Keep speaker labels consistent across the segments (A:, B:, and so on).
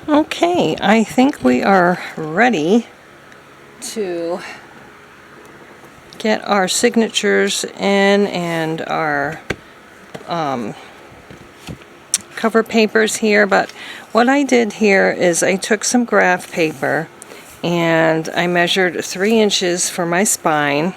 A: Okay, I think we are ready to get our signatures in and our cover papers here. But what I did here is I took some graph paper and I measured 3 inches for my spine,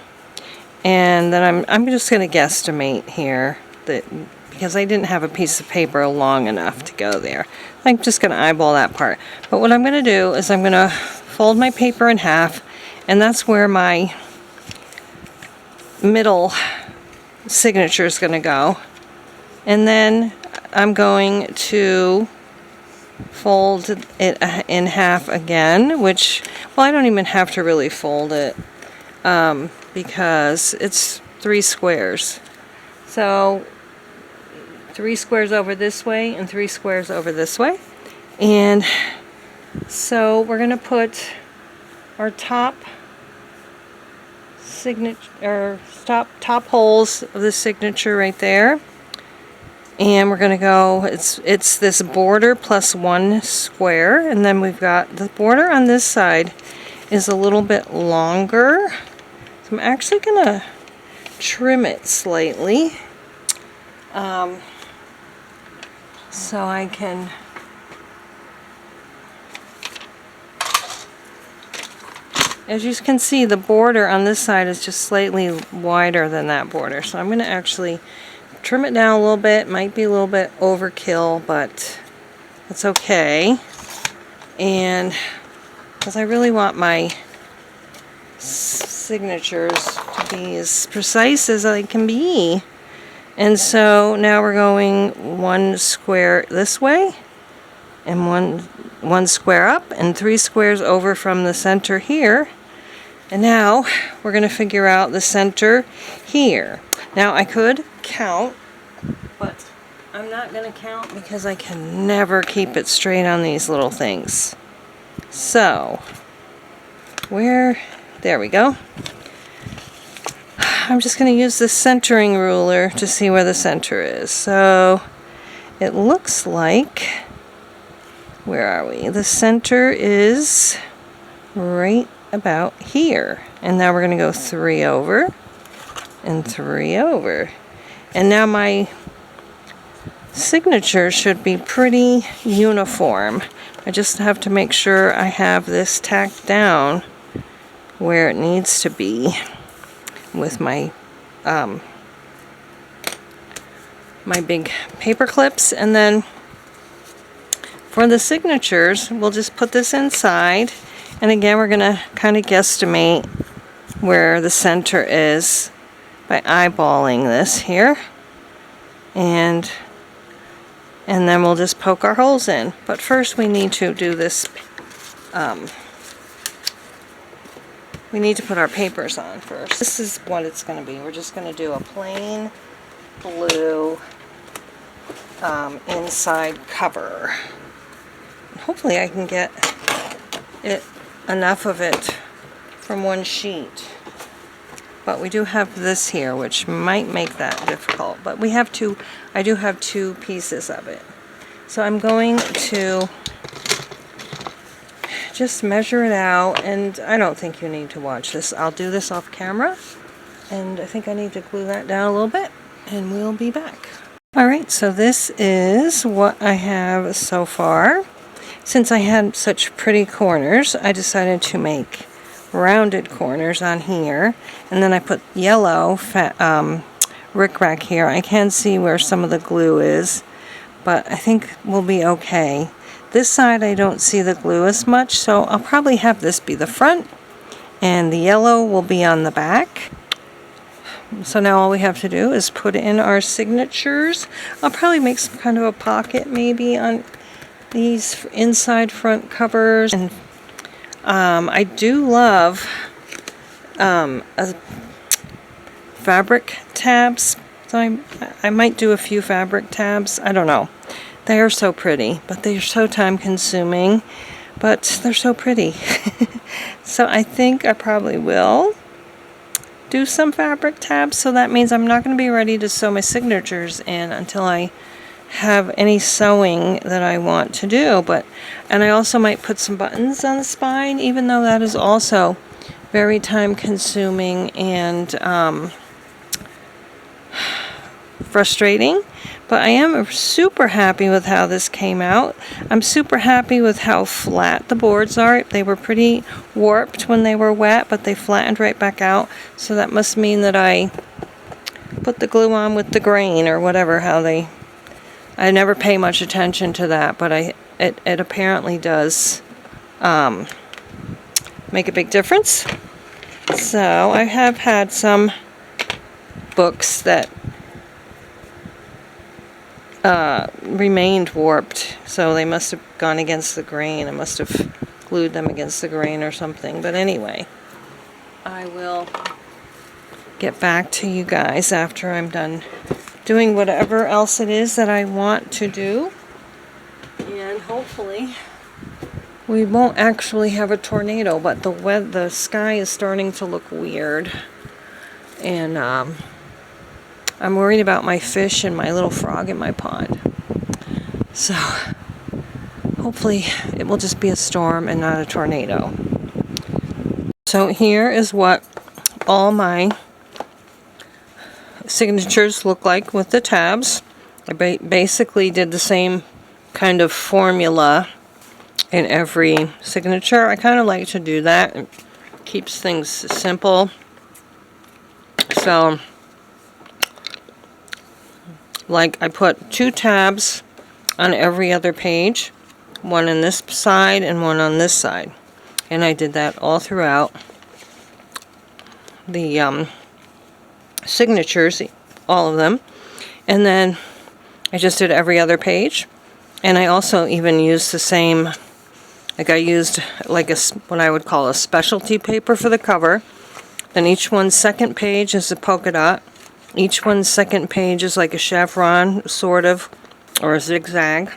A: and then I'm just going to guesstimate here that because I didn't have a piece of paper long enough to go there. I'm just going to eyeball that part. But what I'm going to do is I'm going to fold my paper in half, and that's where my middle signature is going to go. And then I'm going to fold it in half again, which, well, I don't even have to really fold it because it's 3 squares. So 3 squares over this way and 3 squares over this way. And so we're going to put our top signature, top holes of the signature right there. And we're going to go, it's this border plus 1 square, and then we've got the border on this side is a little bit longer. So I'm actually going to trim it slightly. So I can as you can see, the border on this side is just slightly wider than that border. So I'm going to actually trim it down a little bit. Might be a little bit overkill, but it's okay. And because I really want my signatures to be as precise as I can be. And so now we're going 1 square this way and one square up and 3 squares over from the center here. And now we're going to figure out the center here. Now I could count, but I'm not going to count because I can never keep it straight on these little things. So there we go. I'm just going to use the centering ruler to see where the center is. So it looks like, where are we? The center is right about here. And now we're going to go 3 over and 3 over. And now my signature should be pretty uniform. I just have to make sure I have this tacked down where it needs to be with my my big paper clips. And then for the signatures, we'll just put this inside, and again we're gonna kind of guesstimate where the center is by eyeballing this here, and then we'll just poke our holes in. But first we need to do this, we need to put our papers on first. This is what it's going to be. We're just going to do a plain blue inside cover. Hopefully I can get enough of it from one sheet. But we do have this here, which might make that difficult. But I do have 2 pieces of it. So I'm going to just measure it out, and I don't think you need to watch this. I'll do this off camera, and I think I need to glue that down a little bit, and we'll be back. Alright, so this is what I have so far. Since I had such pretty corners, I decided to make rounded corners on here, and then I put yellow rickrack here. I can see where some of the glue is, but I think we'll be okay. This side I don't see the glue as much, so I'll probably have this be the front and the yellow will be on the back. So now all we have to do is put in our signatures. I'll probably make some kind of a pocket maybe on these inside front covers. And I do love fabric tabs, so I might do a few fabric tabs. I don't know. They are so pretty, but they're so time consuming, but they're so pretty. So I think I probably will do some fabric tabs, so that means I'm not going to be ready to sew my signatures in until I have any sewing that I want to do, and I also might put some buttons on the spine, even though that is also very time consuming and frustrating. But I am super happy with how this came out. I'm super happy with how flat the boards are. They were pretty warped when they were wet, but they flattened right back out. So that must mean that I put the glue on with the grain or whatever, I never pay much attention to that, but it apparently does make a big difference. So I have had some books that remained warped, so they must have gone against the grain. I must have glued them against the grain or something. But anyway, I will get back to you guys after I'm done doing whatever else it is that I want to do, and hopefully we won't actually have a tornado. But the sky is starting to look weird, and I'm worried about my fish and my little frog in my pond. So hopefully it will just be a storm and not a tornado. So here is what all my signatures look like with the tabs. I basically did the same kind of formula in every signature. I kind of like to do that. It keeps things simple. So like I put 2 tabs on every other page, one on this side and one on this side, and I did that all throughout the signatures, all of them. And then I just did every other page, and I also even used the same, like I used like what I would call a specialty paper for the cover. Then each one's second page is a polka dot. Each one's second page is like a chevron, sort of, or a zigzag.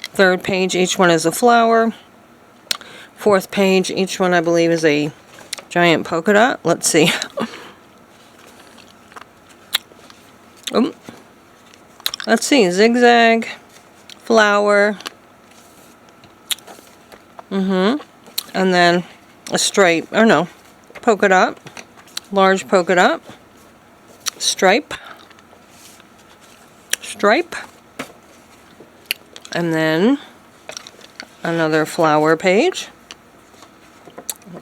A: Third page, each one is a flower. Fourth page, each one I believe is a giant polka dot. Let's see. Let's see, zigzag, flower, and then a stripe, or no, polka dot, large polka dot, stripe, and then another flower page,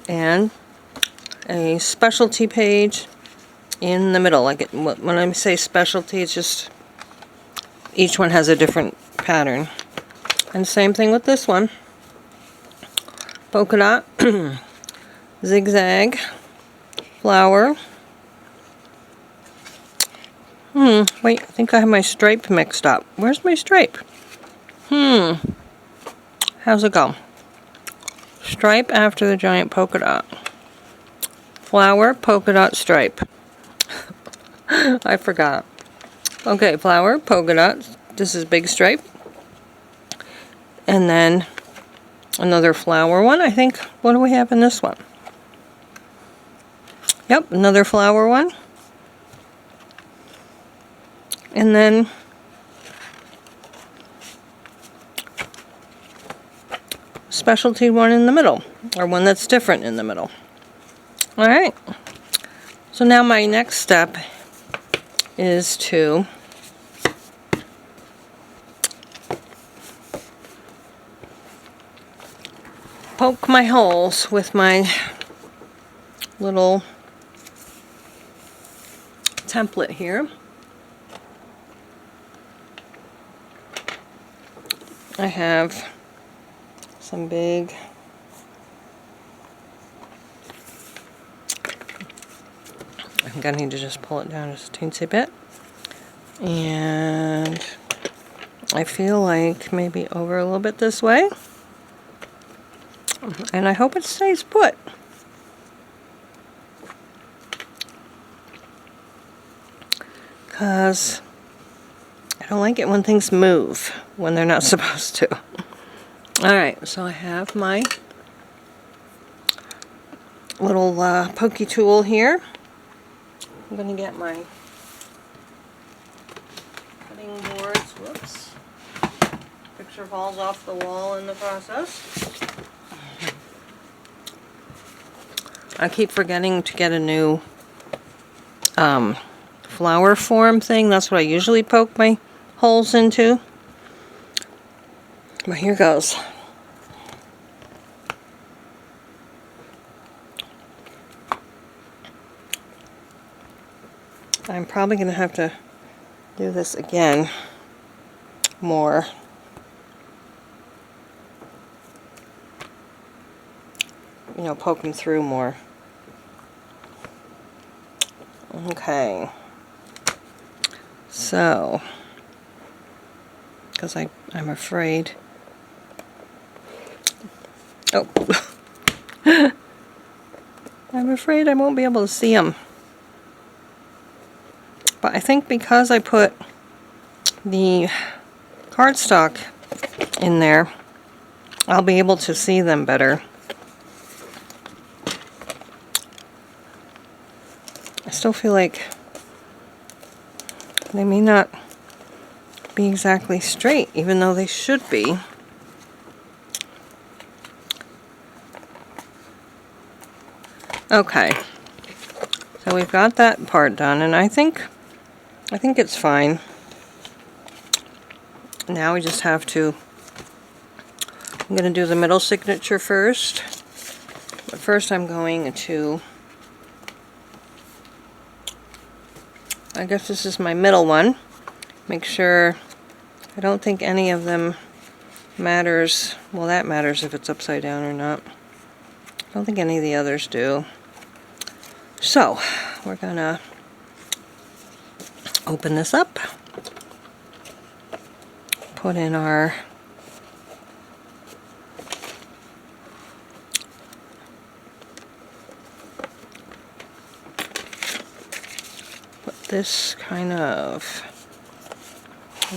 A: and a specialty page in the middle. Like when I say specialty, it's just each one has a different pattern. And same thing with this one. Polka dot, zigzag, flower. Wait, I think I have my stripe mixed up. Where's my stripe? How's it go? Stripe after the giant polka dot. Flower, polka dot, stripe. I forgot. Okay, flower, polka dot. This is big stripe. And then another flower one, I think. What do we have in this one? Yep, another flower one. And then specialty one in the middle, or one that's different in the middle. Alright, so now my next step is to poke my holes with my little template here. I have some big I think I need to just pull it down just a teensy bit, and I feel like maybe over a little bit this way, and I hope it stays put. Because I don't like it when things move when they're not supposed to. Alright, so I have my little pokey tool here. I'm going to get my cutting boards Whoops. Picture falls off the wall in the process. I keep forgetting to get a new flower form thing. That's what I usually poke my holes into. But here goes. I'm probably going to have to do this again more. You know, poke them through more. Okay. So, because I'm afraid. Oh. I'm afraid I won't be able to see them. But I think because I put the cardstock in there, I'll be able to see them better. I still feel like they may not be exactly straight, even though they should be. Okay, so we've got that part done, and I think it's fine. Now we just have to, I'm going to do the middle signature first. But first I'm going to, I guess this is my middle one. Make sure, I don't think any of them matters. Well, that matters if it's upside down or not. I don't think any of the others do. So, we're gonna open this up, put in our put this kind of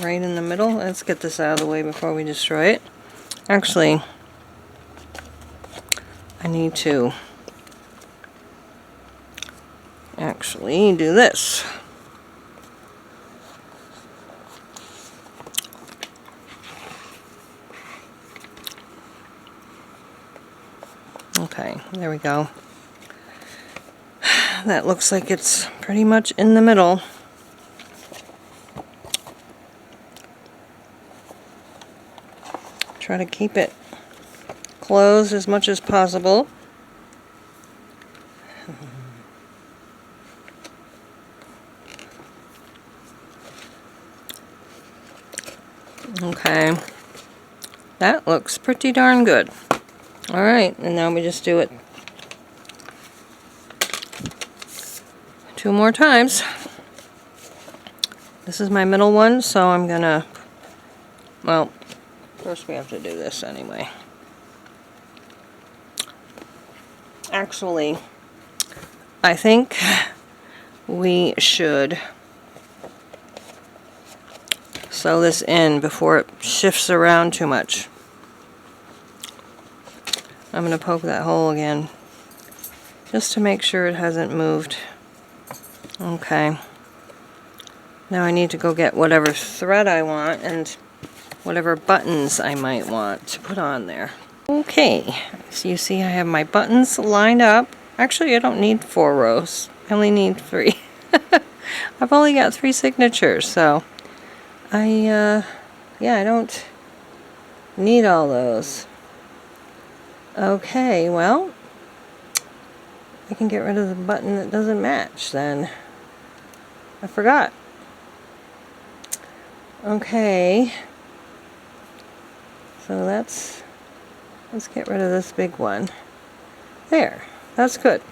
A: right in the middle. Let's get this out of the way before we destroy it. Actually, I need to do this. Okay, there we go. That looks like it's pretty much in the middle. Try to keep it closed as much as possible. Okay, that looks pretty darn good. Alright, and now we just do it 2 more times. This is my middle one, so I'm gonna, well, first we have to do this anyway. Actually, I think we should sew this in before it shifts around too much. I'm going to poke that hole again just to make sure it hasn't moved. Okay. Now I need to go get whatever thread I want and whatever buttons I might want to put on there. Okay, so you see I have my buttons lined up. Actually, I don't need 4 rows. I only need 3. I've only got 3 signatures, so yeah, I don't need all those. Okay, well, I can get rid of the button that doesn't match then. I forgot. Okay, so let's get rid of this big one. There, that's good.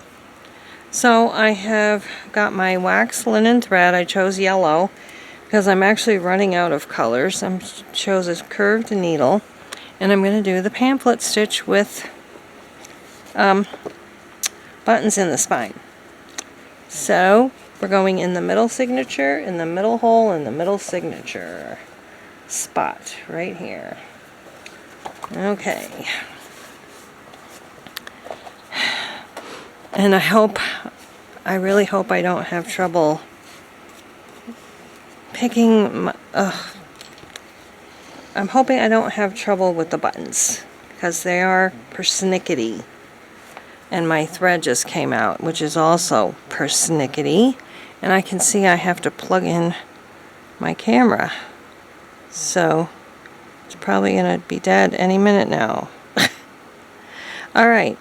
A: So I have got my wax linen thread. I chose yellow because I'm actually running out of colors. I chose a curved needle, and I'm going to do the pamphlet stitch with buttons in the spine. So we're going in the middle signature, in the middle hole, in the middle signature spot right here. Okay. And I really hope I don't have trouble picking my, I'm hoping I don't have trouble with the buttons because they are persnickety. And my thread just came out, which is also persnickety. And I can see I have to plug in my camera. So it's probably going to be dead any minute now. Alright.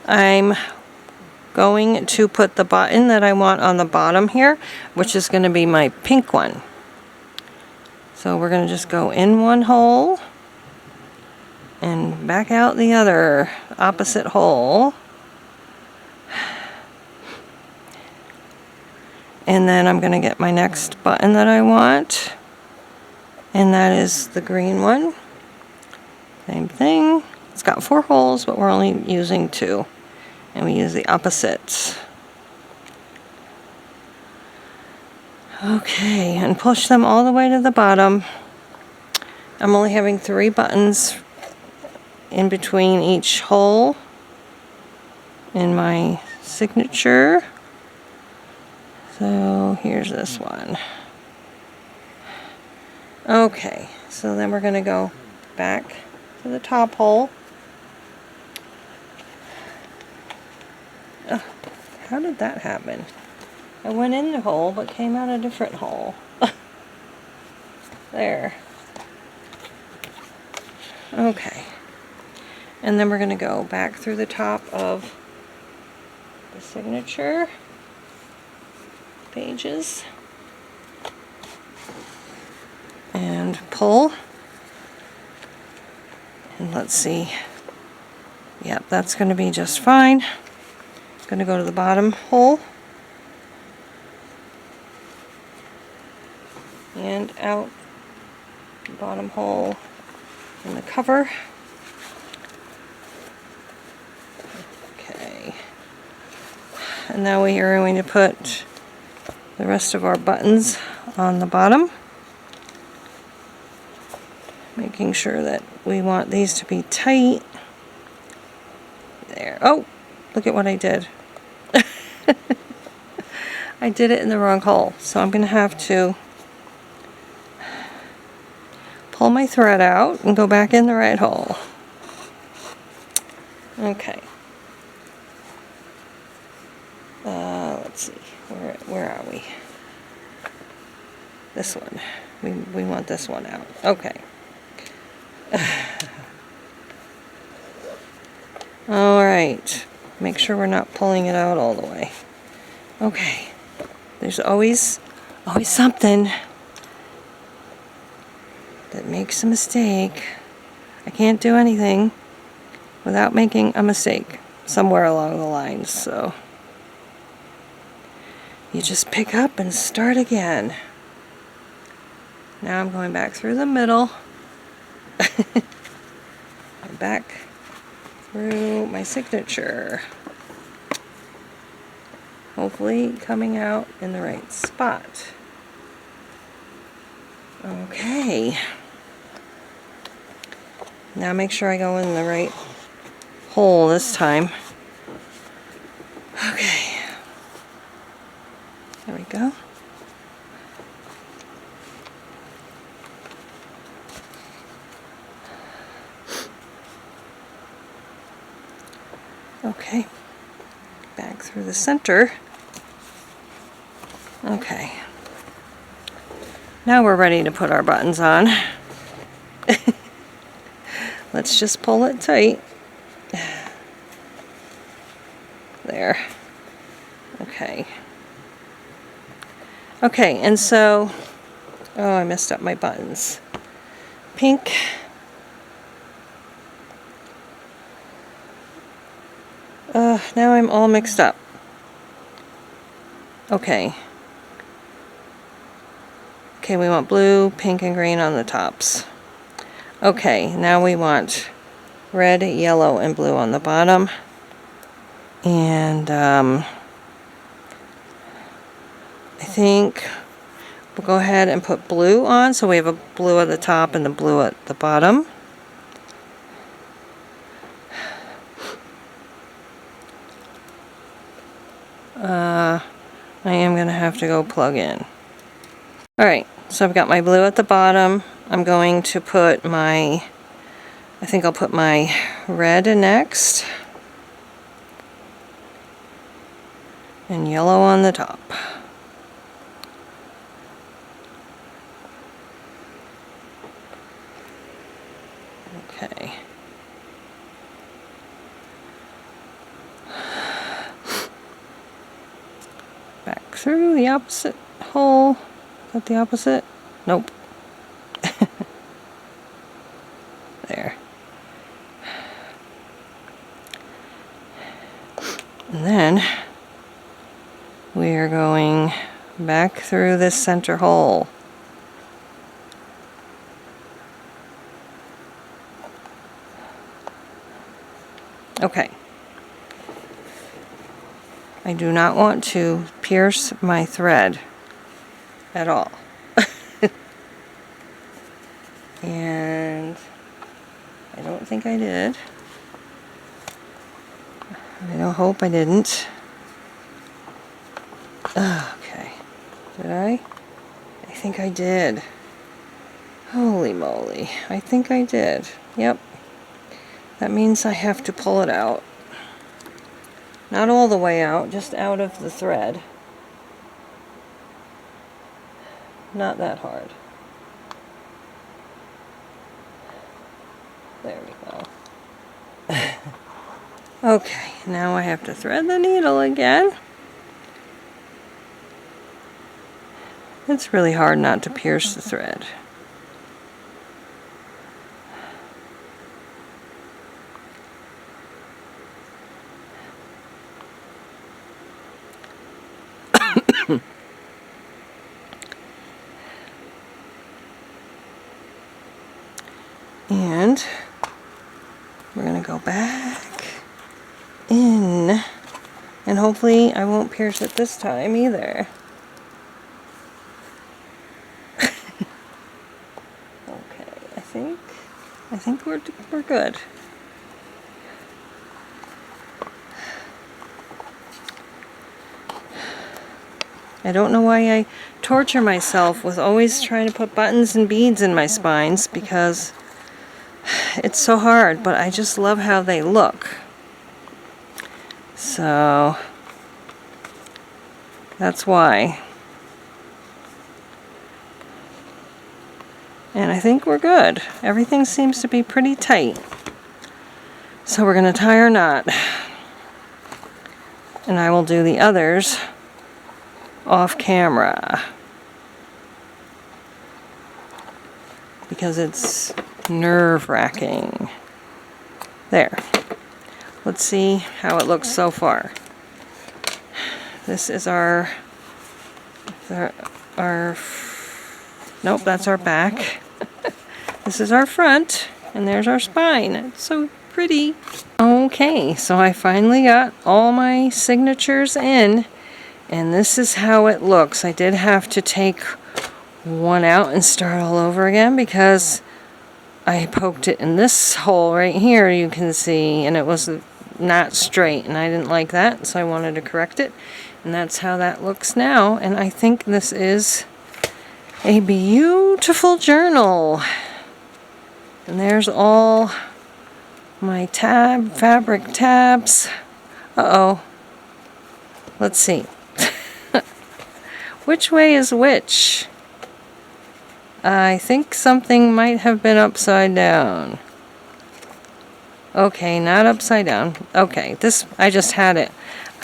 A: I'm going to put the button that I want on the bottom here, which is going to be my pink one. So we're going to just go in one hole and back out the other opposite hole. And then I'm going to get my next button that I want. And that is the green one. Same thing. It's got 4 holes, but we're only using 2. And we use the opposites. Okay, and push them all the way to the bottom. I'm only having 3 buttons in between each hole in my signature. So here's this one. Okay, so then we're going to go back to the top hole. Oh, how did that happen? I went in the hole but came out a different hole. There. Okay. And then we're going to go back through the top of the signature pages and pull. And let's see. Yep, that's going to be just fine. Going to go to the bottom hole and out the bottom hole in the cover. Okay. And now we are going to put the rest of our buttons on the bottom, making sure that we want these to be tight. There. Oh, look at what I did. I did it in the wrong hole, so I'm going to have to pull my thread out and go back in the right hole. Okay. Let's see. Where are we? This one. We want this one out. Okay. Alright. Make sure we're not pulling it out all the way. Okay. There's always something that makes a mistake. I can't do anything without making a mistake somewhere along the lines, so you just pick up and start again. Now I'm going back through the middle. And back through my signature. Hopefully coming out in the right spot. Okay. Now make sure I go in the right hole this time. Okay. There we go. Okay. Back through the center. Okay. Now we're ready to put our buttons on. Let's just pull it tight. There. Okay. Okay, and so, oh, I messed up my buttons. Pink. Now I'm all mixed up. Okay. Okay, we want blue, pink, and green on the tops. Okay, now we want red, yellow, and blue on the bottom. And I think we'll go ahead and put blue on, so we have a blue at the top and the blue at the bottom. I am going to have to go plug in. Alright, so I've got my blue at the bottom, I'm going to put I think I'll put my red next, and yellow on the top. Okay. Back through the opposite hole. Is that the opposite? Nope. There. And then we are going back through this center hole. Okay. I do not want to pierce my thread at all. And I don't think I did. I don't hope I didn't. Okay. Did I? I think I did. Holy moly. I think I did. Yep. That means I have to pull it out. Not all the way out, just out of the thread. Not that hard. There we go. Okay, now I have to thread the needle again. It's really hard not to pierce the thread. And we're going to go back in, and hopefully I won't pierce it this time either. Okay, I think we're good. I don't know why I torture myself with always trying to put buttons and beads in my spines, because it's so hard, but I just love how they look. So that's why. And I think we're good. Everything seems to be pretty tight. So we're going to tie our knot. And I will do the others off camera, because it's nerve-wracking. There. Let's see how it looks so far. This is our nope, that's our back. This is our front, and there's our spine. It's so pretty. Okay, so I finally got all my signatures in, and this is how it looks. I did have to take one out and start all over again, because I poked it in this hole right here, you can see, and it was not straight, and I didn't like that, so I wanted to correct it. And that's how that looks now, and I think this is a beautiful journal. And there's all my fabric tabs. Uh-oh. Let's see. Which way is which? I think something might have been upside down. Okay, not upside down. Okay, this, I just had it.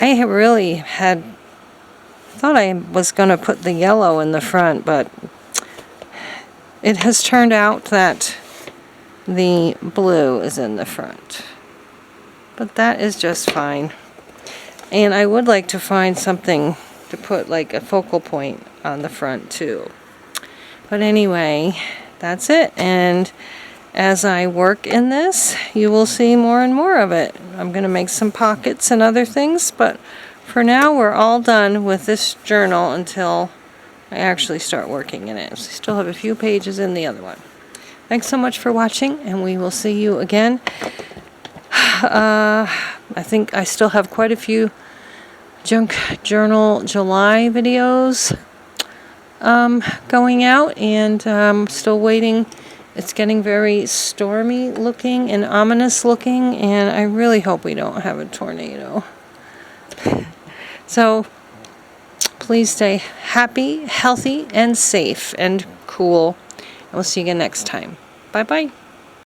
A: I really thought I was going to put the yellow in the front, but it has turned out that the blue is in the front. But that is just fine. And I would like to find something to put like a focal point on the front too. But anyway, that's it. And as I work in this, you will see more and more of it. I'm going to make some pockets and other things, but for now we're all done with this journal until I actually start working in it. So I still have a few pages in the other one. Thanks so much for watching, and we will see you again. I think I still have quite a few Junk Journal July videos going out, and still waiting. It's getting very stormy looking and ominous looking, and I really hope we don't have a tornado. So please stay happy, healthy, and safe and cool. And we'll see you again next time. Bye-bye.